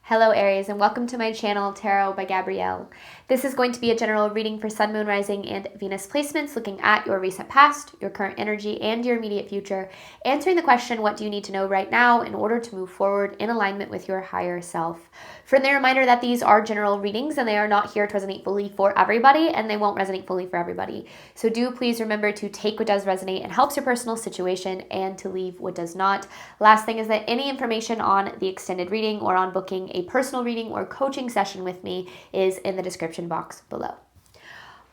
Hello Aries, and welcome to my channel, Tarot by Gabrielle. This is going to be a general reading for Sun, Moon, Rising, and Venus placements, looking at your recent past, your current energy, and your immediate future, answering the question, what do you need to know right now in order to move forward in alignment with your higher self? Friendly reminder that these are general readings and they are not here to resonate fully for everybody, and they won't resonate fully for everybody. So do please remember to take what does resonate and helps your personal situation and to leave what does not. Last thing is that any information on the extended reading or on booking a personal reading or coaching session with me is in the description box below.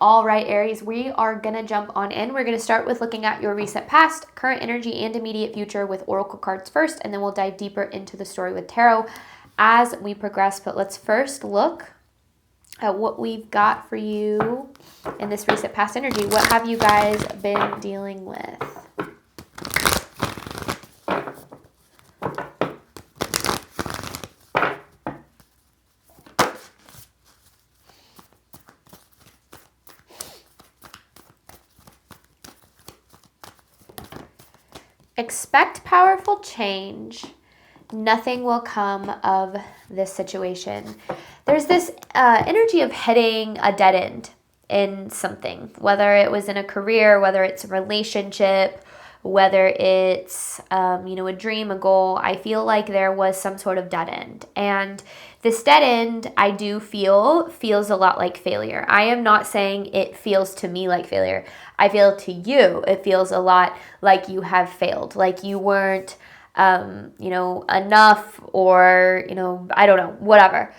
All right, Aries, we are going to jump on in. We're going to start with looking at your recent past, current energy, and immediate future with oracle cards first, and then we'll dive deeper into the story with tarot as we progress. But let's first look at what we've got for you in this recent past energy. What have you guys been dealing with? Expect powerful change. Nothing will come of this situation. There's this energy of hitting a dead end in something, whether it was in a career, whether it's a relationship, whether it's, a dream, a goal. I feel like there was some sort of dead end. And this dead end, I do feel, feels a lot like failure. I am not saying it feels to me like failure. I feel to you, it feels a lot like you have failed, like you weren't, enough, or, I don't know, whatever.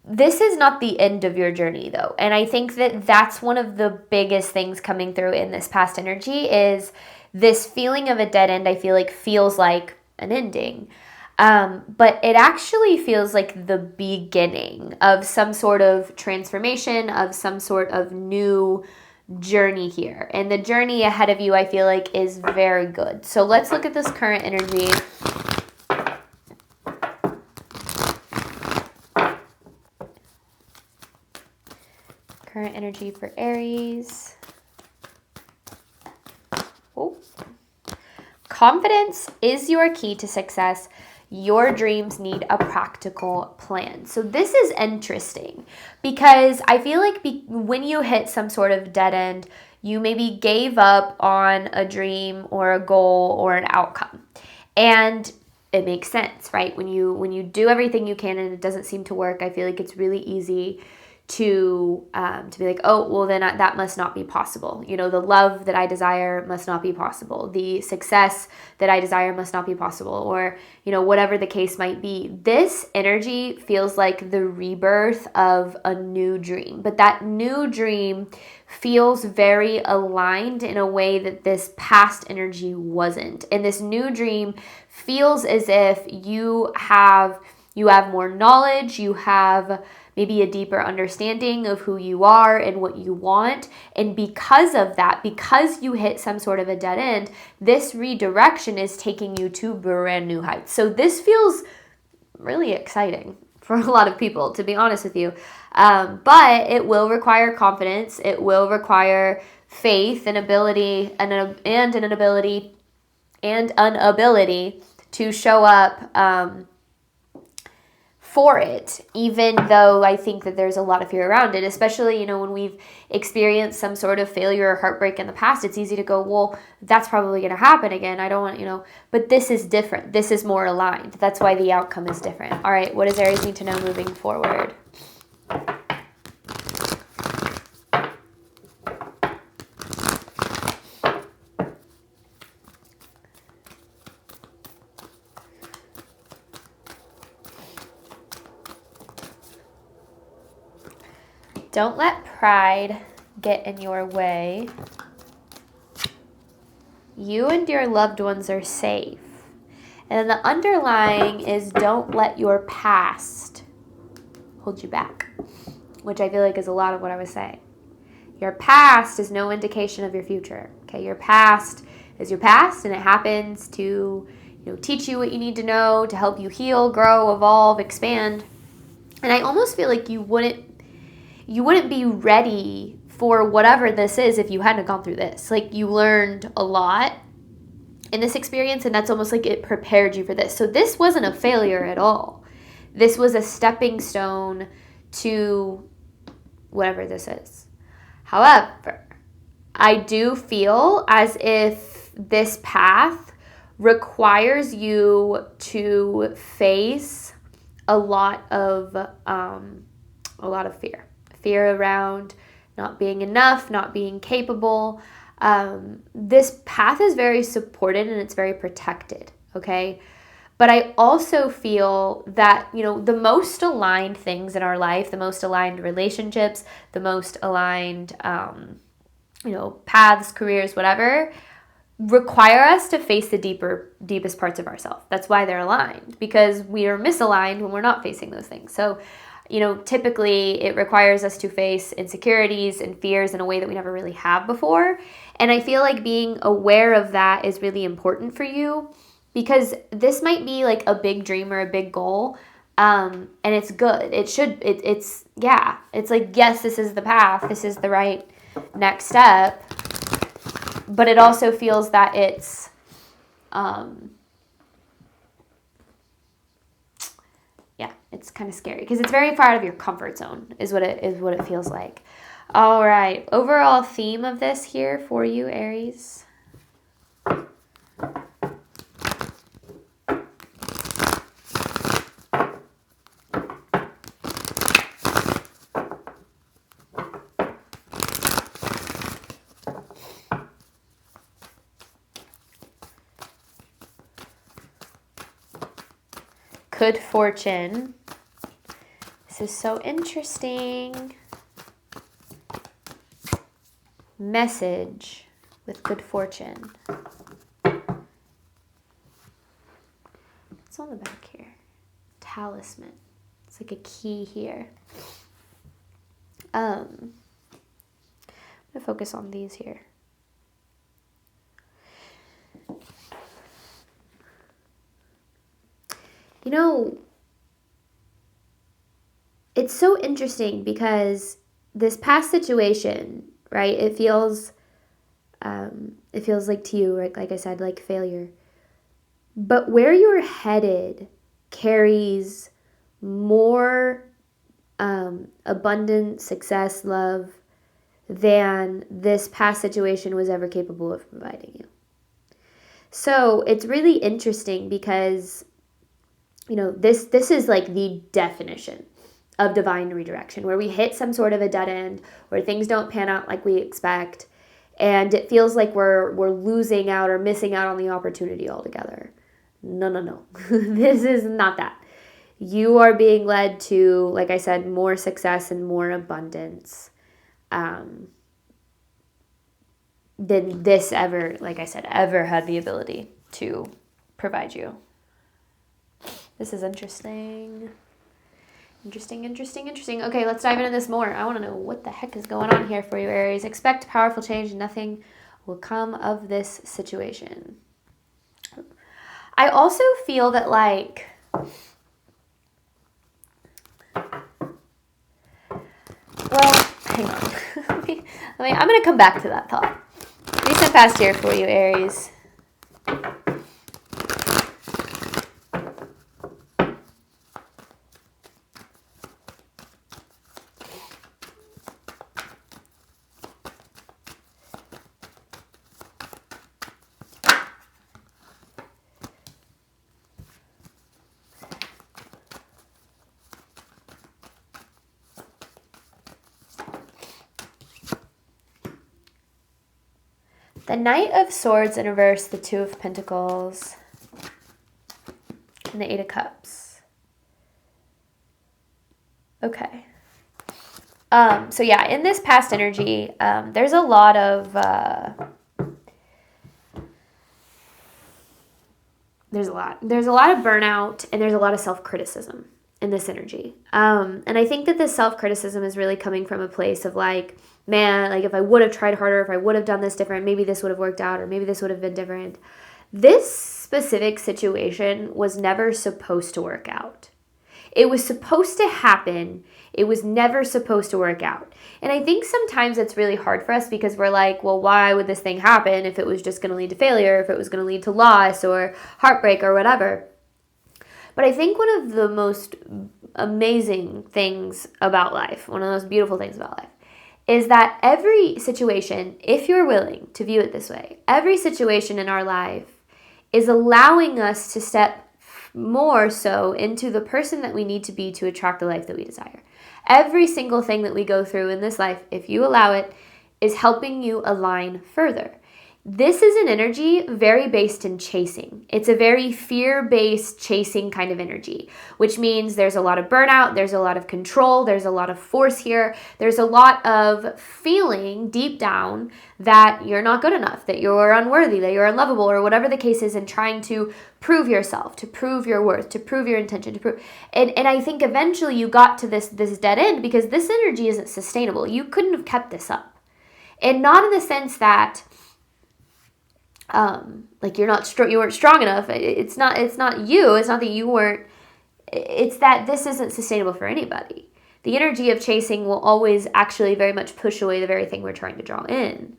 This is not the end of your journey, though. And I think that that's one of the biggest things coming through in this past energy is this feeling of a dead end. I feel like feels like an ending. But it actually feels like the beginning of some sort of transformation, of some sort of new journey here. And the journey ahead of you, I feel like, is very good. So let's look at this current energy. Current energy for Aries. Oh. Confidence is your key to success. Your dreams need a practical plan. So this is interesting because I feel like when you hit some sort of dead end, you maybe gave up on a dream or a goal or an outcome. And it makes sense, right? When you do everything you can and it doesn't seem to work, I feel like it's really easy to be like, oh, well, then that must not be possible. The love that I desire must not be possible. The success that I desire must not be possible, or, whatever the case might be. This energy feels like the rebirth of a new dream, but that new dream feels very aligned in a way that this past energy wasn't. And this new dream feels as if you have more knowledge, you have maybe a deeper understanding of who you are and what you want. And because of that, because you hit some sort of a dead end, this redirection is taking you to brand new heights. So this feels really exciting for a lot of people, to be honest with you. But it will require confidence. It will require faith and ability and an ability to show up for it, even though I think that there's a lot of fear around it, especially, when we've experienced some sort of failure or heartbreak in the past. It's easy to go, well, that's probably going to happen again. I don't want, but this is different. This is more aligned. That's why the outcome is different. All right, what does Aries need to know moving forward? Don't let pride get in your way. You and your loved ones are safe. And then the underlying is don't let your past hold you back, which I feel like is a lot of what I was saying. Your past is no indication of your future. Okay, your past is your past, and it happens to, teach you what you need to know, to help you heal, grow, evolve, expand. And I almost feel like you wouldn't be ready for whatever this is if you hadn't gone through this. Like, you learned a lot in this experience, and that's almost like it prepared you for this. So this wasn't a failure at all. this was a stepping stone to whatever this is. However, I do feel as if this path requires you to face a lot of fear around not being enough, not being capable. This path is very supported and it's very protected, okay? But I also feel that, the most aligned things in our life, the most aligned relationships, the most aligned, paths, careers, whatever, require us to face the deepest parts of ourselves. That's why they're aligned, because we are misaligned when we're not facing those things. So, typically it requires us to face insecurities and fears in a way that we never really have before. And I feel like being aware of that is really important for you, because this might be like a big dream or a big goal. And it's good. It's like, yes, this is the path. This is the right next step. But it also feels that it's, it's kind of scary because it's very far out of your comfort zone is what it feels like. All right. Overall theme of this here for you, Aries. Good fortune. This is so interesting. Message with good fortune. What's on the back here? Talisman. It's like a key here. I'm gonna focus on these here. It's so interesting because this past situation, right? It feels like to you, right? Like I said, like failure. But where you're headed carries more abundant success, love than this past situation was ever capable of providing you. So it's really interesting because this is like the definition of divine redirection, where we hit some sort of a dead end, where things don't pan out like we expect, and it feels like we're losing out or missing out on the opportunity altogether. No. This is not that. You are being led to, like I said, more success and more abundance than this ever, like I said, ever had the ability to provide you. This is interesting. Interesting. Okay, let's dive into this more. I want to know what the heck is going on here for you, Aries. Expect powerful change. Nothing will come of this situation. I also feel that, like, well, hang on. I'm going to come back to that thought. Recent past here for you, Aries. The Knight of Swords in reverse, the Two of Pentacles, and the Eight of Cups. Okay. So yeah, in this past energy, there's a lot of there's a lot of burnout, and there's a lot of self-criticism in this energy. And I think that this self-criticism is really coming from a place of like, man, like if I would have tried harder, if I would have done this different, maybe this would have worked out, or maybe this would have been different. This specific situation was never supposed to work out. It was supposed to happen. It was never supposed to work out. And I think sometimes it's really hard for us because we're like, well, why would this thing happen if it was just going to lead to failure, if it was going to lead to loss or heartbreak or whatever? But I think one of the most amazing things about life, one of the most beautiful things about life, is that every situation, if you're willing to view it this way, every situation in our life is allowing us to step more so into the person that we need to be to attract the life that we desire. Every single thing that we go through in this life, if you allow it, is helping you align further. This is an energy very based in chasing. It's a very fear-based chasing kind of energy, which means there's a lot of burnout, there's a lot of control, there's a lot of force here, there's a lot of feeling deep down that you're not good enough, that you're unworthy, that you're unlovable, or whatever the case is, and trying to prove yourself, to prove your worth, to prove your intention, to prove. And I think eventually you got to this dead end because this energy isn't sustainable. You couldn't have kept this up. And not in the sense that like you weren't strong enough. It's not you. It's not that you weren't. It's that this isn't sustainable for anybody. The energy of chasing will always actually very much push away the very thing we're trying to draw in.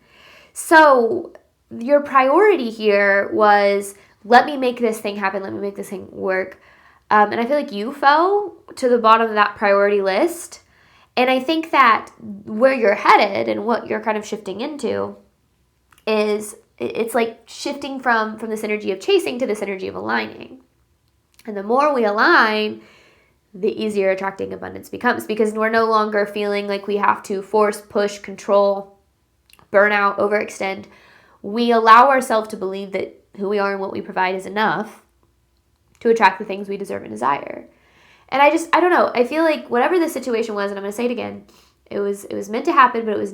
So your priority here was, let me make this thing happen. Let me make this thing work. And I feel like you fell to the bottom of that priority list. And I think that where you're headed and what you're kind of shifting into is, it's like shifting from this energy of chasing to this energy of aligning. And the more we align, the easier attracting abundance becomes, because we're no longer feeling like we have to force, push, control, burn out, overextend. We allow ourselves to believe that who we are and what we provide is enough to attract the things we deserve and desire. And I don't know. I feel like whatever the situation was, and I'm going to say it again, it was meant to happen, but it was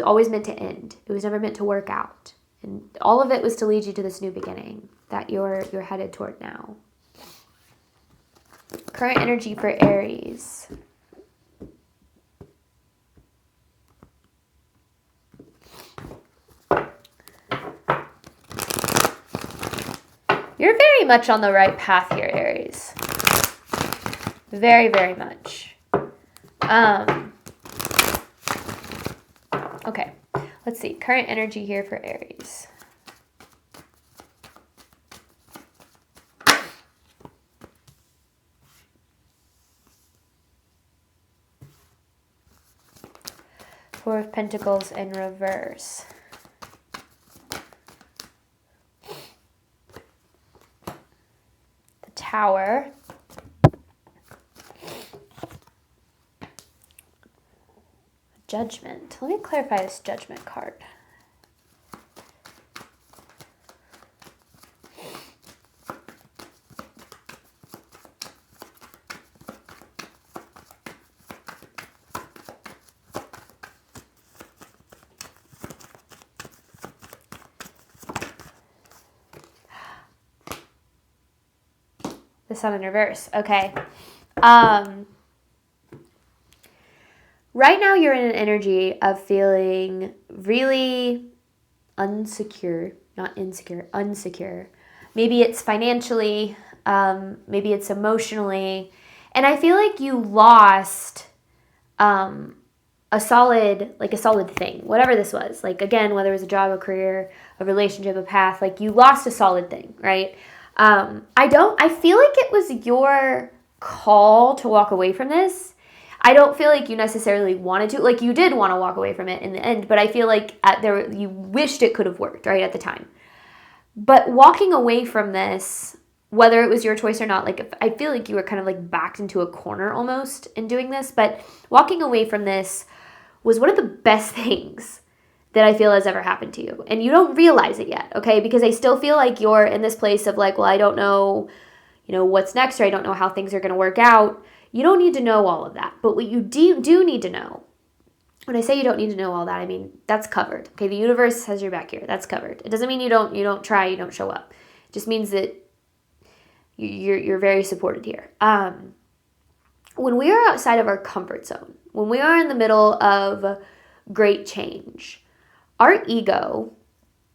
always meant to end. It was never meant to work out. And all of it was to lead you to this new beginning that you're headed toward now. Current energy for Aries. You're very much on the right path here, Aries. Very, very much. Okay, let's see. Current energy here for Aries. Four of Pentacles in reverse. The Tower. Judgment. Let me clarify this Judgment card. The Sun in reverse. Okay. Right now you're in an energy of feeling really unsecure, not insecure, unsecure. Maybe it's financially, maybe it's emotionally. And I feel like you lost a solid thing, whatever this was. Like, again, whether it was a job, a career, a relationship, a path, like you lost a solid thing, right? I feel like it was your call to walk away from this. I don't feel like you necessarily wanted to. Like, you did want to walk away from it in the end, but I feel like you wished it could have worked, right, at the time. But walking away from this, whether it was your choice or not, like, I feel like you were kind of like backed into a corner almost in doing this, but walking away from this was one of the best things that I feel has ever happened to you. And you don't realize it yet, okay? Because I still feel like you're in this place of like, well, I don't know, what's next, or I don't know how things are going to work out. You don't need to know all of that. But what you do need to know, when I say you don't need to know all that, I mean, that's covered. Okay, the universe has your back here. That's covered. It doesn't mean you don't try, you don't show up. It just means that you're very supported here. When we are outside of our comfort zone, when we are in the middle of great change, our ego,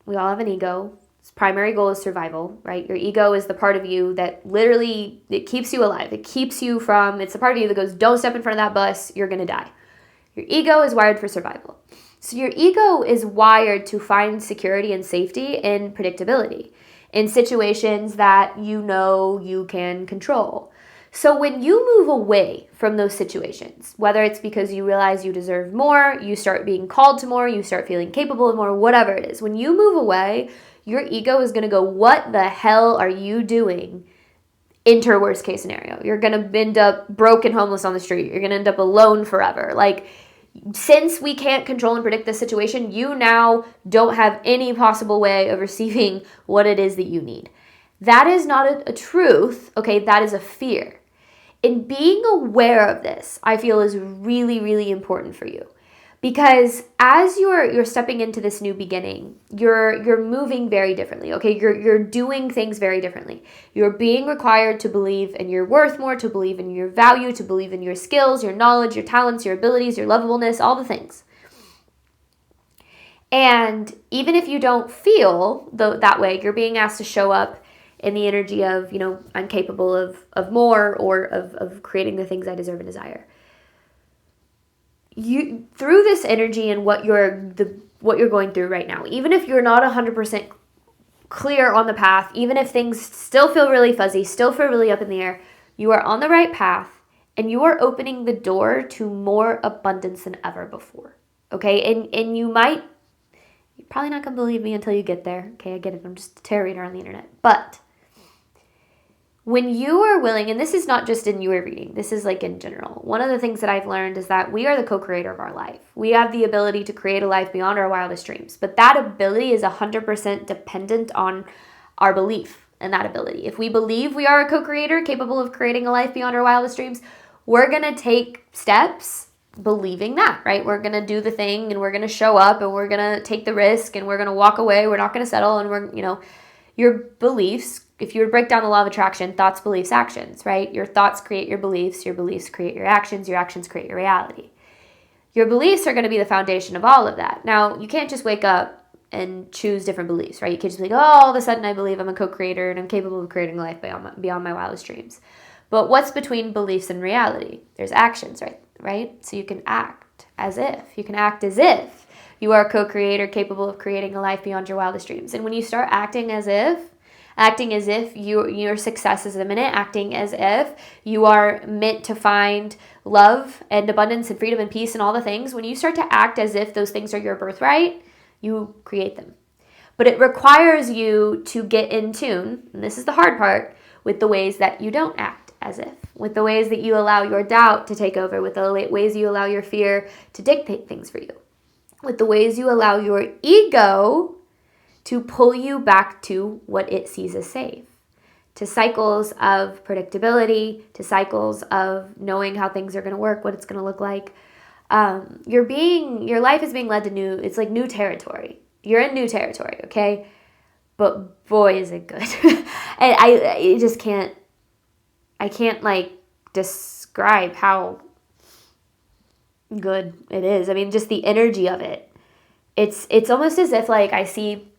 we all have an ego. Its primary goal is survival, right? Your ego is the part of you that literally, it keeps you alive. It keeps you from, it's the part of you that goes, don't step in front of that bus, you're going to die. Your ego is wired for survival. So your ego is wired to find security and safety in predictability. in situations that you know you can control. So when you move away from those situations, whether it's because you realize you deserve more, you start being called to more, you start feeling capable of more, whatever it is, when you move away, your ego is going to go, what the hell are you doing? Enter worst case scenario. You're going to end up broke and homeless on the street. You're going to end up alone forever. Like, since we can't control and predict the situation, you now don't have any possible way of receiving what it is that you need. That is not a truth, okay? That is a fear. And being aware of this, I feel, is really, really important for you. Because as you're stepping into this new beginning, you're moving very differently, okay? You're doing things very differently. You're being required to believe in your worth more, to believe in your value, to believe in your skills, your knowledge, your talents, your abilities, your lovableness, all the things. And even if you don't feel that way, you're being asked to show up in the energy of, I'm capable of more, or of creating the things I deserve and desire. You, through this energy and what you're going through right now, even if you're not 100% clear on the path, even if things still feel really fuzzy, still feel really up in the air, you are on the right path, and you are opening the door to more abundance than ever before. Okay, and you're probably not gonna believe me until you get there. Okay, I get it. I'm just a tarot reader on the internet, but when you are willing, and this is not just in your reading, this is like in general, one of the things that I've learned is that we are the co-creator of our life. We have the ability to create a life beyond our wildest dreams, but that ability is 100% dependent on our belief in that ability. If we believe we are a co-creator capable of creating a life beyond our wildest dreams, we're going to take steps believing that, right? We're going to do the thing, and we're going to show up, and we're going to take the risk, and we're going to walk away. We're not going to settle, and your beliefs, if you were to break down the law of attraction, thoughts, beliefs, actions, right? Your thoughts create your beliefs create your actions create your reality. Your beliefs are going to be the foundation of all of that. Now, you can't just wake up and choose different beliefs, right? You can't just be like, all of a sudden I believe I'm a co-creator and I'm capable of creating a life beyond my wildest dreams. But what's between beliefs and reality? There's actions, right? So you can act as if. You can act as if you are a co-creator capable of creating a life beyond your wildest dreams. And when you start acting as if your success is imminent, acting as if you are meant to find love and abundance and freedom and peace and all the things, when you start to act as if those things are your birthright, you create them. But it requires you to get in tune, and this is the hard part, with the ways that you don't act as if, with the ways that you allow your doubt to take over, with the ways you allow your fear to dictate things for you, with the ways you allow your ego to pull you back to what it sees as safe, to cycles of predictability, to cycles of knowing how things are going to work, what it's going to look like. Your life is being led to new territory. You're in new territory, okay? But boy, is it good. And I can't describe how good it is. I mean, just the energy of it. It's almost as if I see,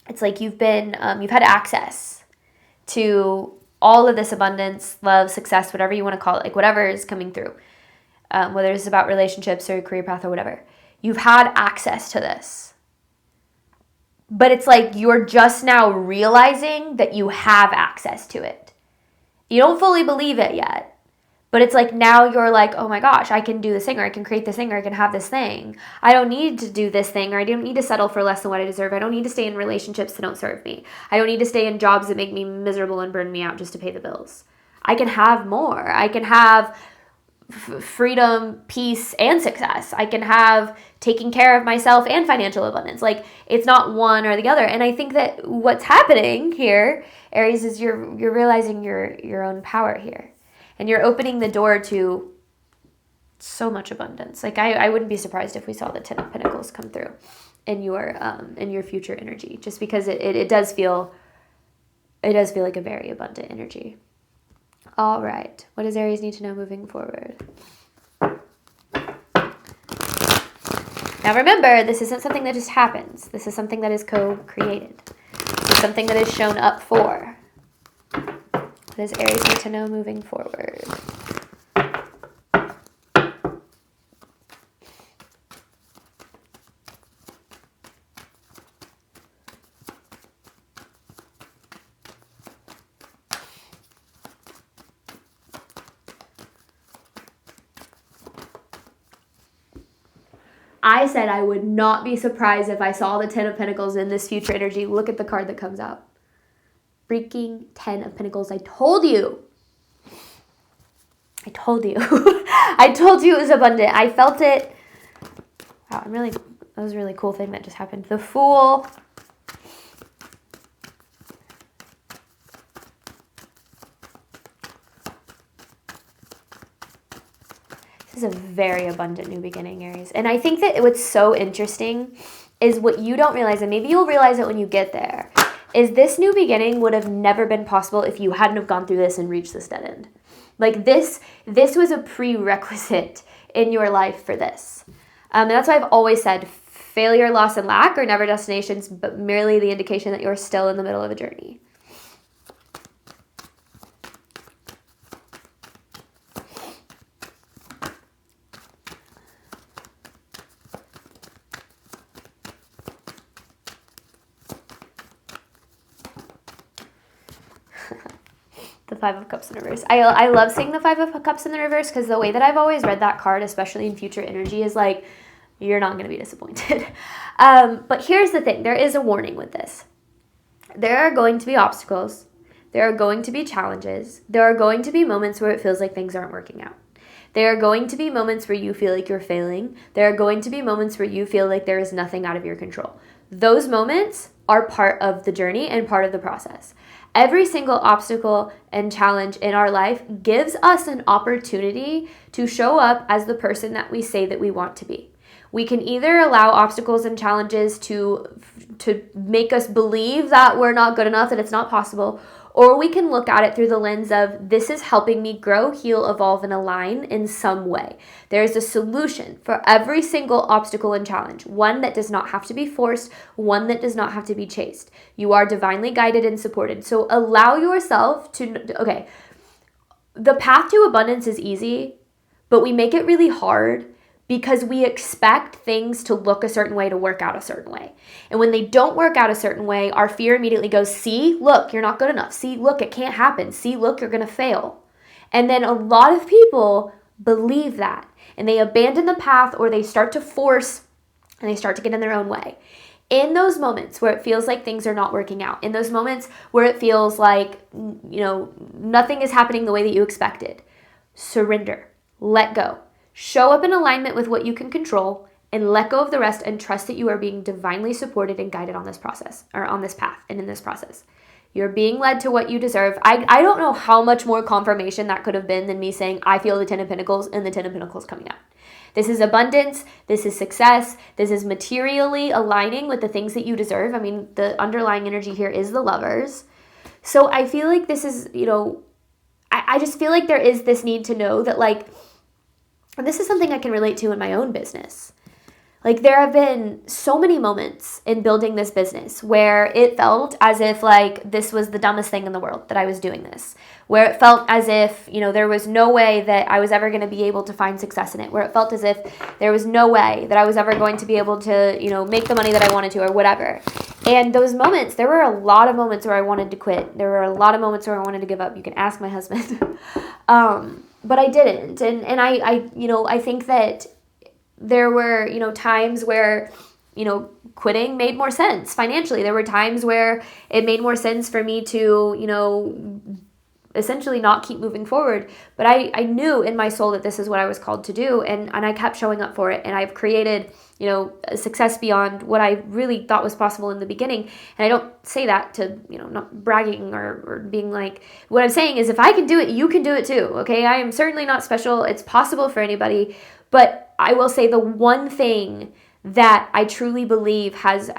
it's like you've had access to all of this abundance, love, success, whatever you want to call it, whatever is coming through, whether it's about relationships or career path or whatever. You've had access to this. But it's like you're just now realizing that you have access to it. You don't fully believe it yet. But it's like now you're like, oh my gosh, I can do this thing, or I can create this thing, or I can have this thing. I don't need to do this thing, or I don't need to settle for less than what I deserve. I don't need to stay in relationships that don't serve me. I don't need to stay in jobs that make me miserable and burn me out just to pay the bills. I can have more. I can have freedom, peace, and success. I can have taking care of myself and financial abundance. It's not one or the other. And I think that what's happening here, Aries, is you're realizing your own power here. And you're opening the door to so much abundance. I wouldn't be surprised if we saw the 10 of Pentacles come through in your future energy, just because it does feel like a very abundant energy. All right. What does Aries need to know moving forward? Now remember, this isn't something that just happens. This is something that is co-created. It's something that is shown up for. What does Aries need to know moving forward? I said I would not be surprised if I saw the 10 of Pentacles in this future energy. Look at the card that comes out. Freaking 10 of Pentacles. I told you. I told you. I told you it was abundant. I felt it. Wow, that was a really cool thing that just happened. The Fool. This is a very abundant new beginning, Aries. And I think that what's so interesting is what you don't realize, and maybe you'll realize it when you get there, is this new beginning would have never been possible if you hadn't have gone through this and reached this dead end. Like this was a prerequisite in your life for this. And that's why I've always said failure, loss, and lack are never destinations, but merely the indication that you're still in the middle of a journey. The Five of Cups in reverse. I love seeing the Five of Cups in the reverse because the way that I've always read that card, especially in future energy, is like, you're not going to be disappointed. But here's the thing. There is a warning with this. There are going to be obstacles. There are going to be challenges. There are going to be moments where it feels like things aren't working out. There are going to be moments where you feel like you're failing. There are going to be moments where you feel like there is nothing out of your control. Those moments are part of the journey and part of the process. Every single obstacle and challenge in our life gives us an opportunity to show up as the person that we say that we want to be. We can either allow obstacles and challenges to make us believe that we're not good enough, that it's not possible, or we can look at it through the lens of this is helping me grow, heal, evolve, and align in some way. There is a solution for every single obstacle and challenge, one that does not have to be forced, one that does not have to be chased. You are divinely guided and supported. So allow yourself to, okay, the path to abundance is easy, but we make it really hard because we expect things to look a certain way, to work out a certain way. And when they don't work out a certain way, our fear immediately goes, see, look, you're not good enough. See, look, it can't happen. See, look, you're going to fail. And then a lot of people believe that. And they abandon the path, or they start to force, and they start to get in their own way. In those moments where it feels like things are not working out, in those moments where it feels like, nothing is happening the way that you expected, surrender, let go. Show up in alignment with what you can control and let go of the rest, and trust that you are being divinely supported and guided on this process, or on this path and in this process. You're being led to what you deserve. I don't know how much more confirmation that could have been than me saying, I feel the 10 of Pentacles and the 10 of Pentacles coming out. This is abundance. This is success. This is materially aligning with the things that you deserve. I mean, the underlying energy here is the Lovers. So I feel like this is, I just feel like there is this need to know that, like, and this is something I can relate to in my own business. Like, there have been so many moments in building this business where it felt as if, like, this was the dumbest thing in the world that I was doing this. Where it felt as if, there was no way that I was ever going to be able to find success in it. Where it felt as if there was no way that I was ever going to be able to, make the money that I wanted to, or whatever. And those moments, there were a lot of moments where I wanted to quit. There were a lot of moments where I wanted to give up. You can ask my husband. But I didn't. And I think that there were, times where, quitting made more sense financially. There were times where it made more sense for me to, essentially not keep moving forward. But I knew in my soul that this is what I was called to do. And I kept showing up for it. And I've created, a success beyond what I really thought was possible in the beginning. And I don't say that to, not bragging or being like, what I'm saying is if I can do it, you can do it too. Okay. I am certainly not special. It's possible for anybody. But I will say the one thing that I truly believe has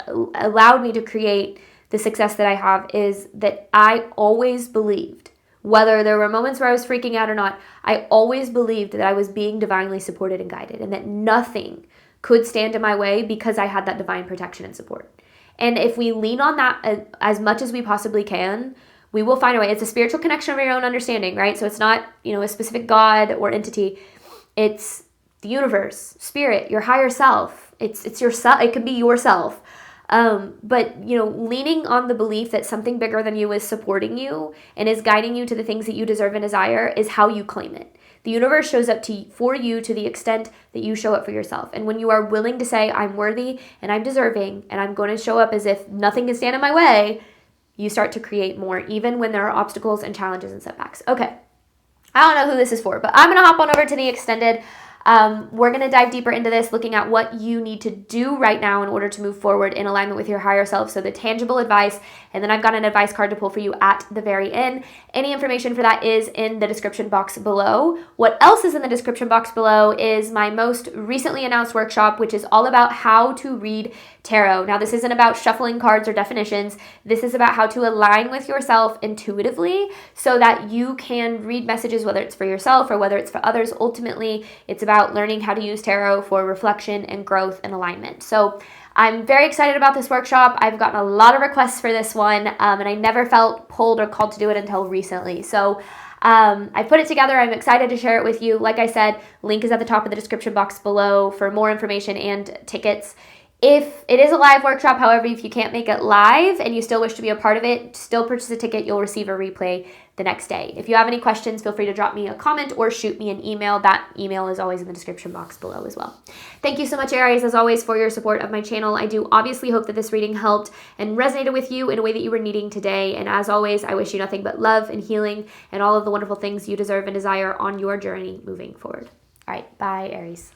allowed me to create the success that I have is that I always believed, whether there were moments where I was freaking out or not, I always believed that I was being divinely supported and guided, and that nothing could stand in my way because I had that divine protection and support. And if we lean on that as much as we possibly can, we will find a way. It's a spiritual connection of your own understanding, right? So it's not, a specific God or entity. It's the universe, spirit, your higher self. It's yourself. It can be yourself. But, leaning on the belief that something bigger than you is supporting you and is guiding you to the things that you deserve and desire is how you claim it. The universe shows up for you to the extent that you show up for yourself. And when you are willing to say, I'm worthy and I'm deserving and I'm going to show up as if nothing can stand in my way, you start to create more, even when there are obstacles and challenges and setbacks. Okay, I don't know who this is for, but I'm going to hop on over to the extended. We're going to dive deeper into this, looking at what you need to do right now in order to move forward in alignment with your higher self. So the tangible advice, and then I've got an advice card to pull for you at the very end. Any information for that is in the description box below. What else is in the description box below is my most recently announced workshop, which is all about how to read tarot. Now, this isn't about shuffling cards or definitions. This is about how to align with yourself intuitively so that you can read messages, whether it's for yourself or whether it's for others. Ultimately, it's about learning how to use tarot for reflection and growth and alignment. So I'm very excited about this workshop. I've gotten a lot of requests for this one, and I never felt pulled or called to do it until recently. So I put it together. I'm excited to share it with you. Like I said, link is at the top of the description box below for more information and tickets. If it is a live workshop, however, if you can't make it live and you still wish to be a part of it, still purchase a ticket. You'll receive a replay the next day. If you have any questions, feel free to drop me a comment or shoot me an email. That email is always in the description box below as well. Thank you so much, Aries, as always, for your support of my channel. I do obviously hope that this reading helped and resonated with you in a way that you were needing today. And as always, I wish you nothing but love and healing and all of the wonderful things you deserve and desire on your journey moving forward. All right, bye, Aries.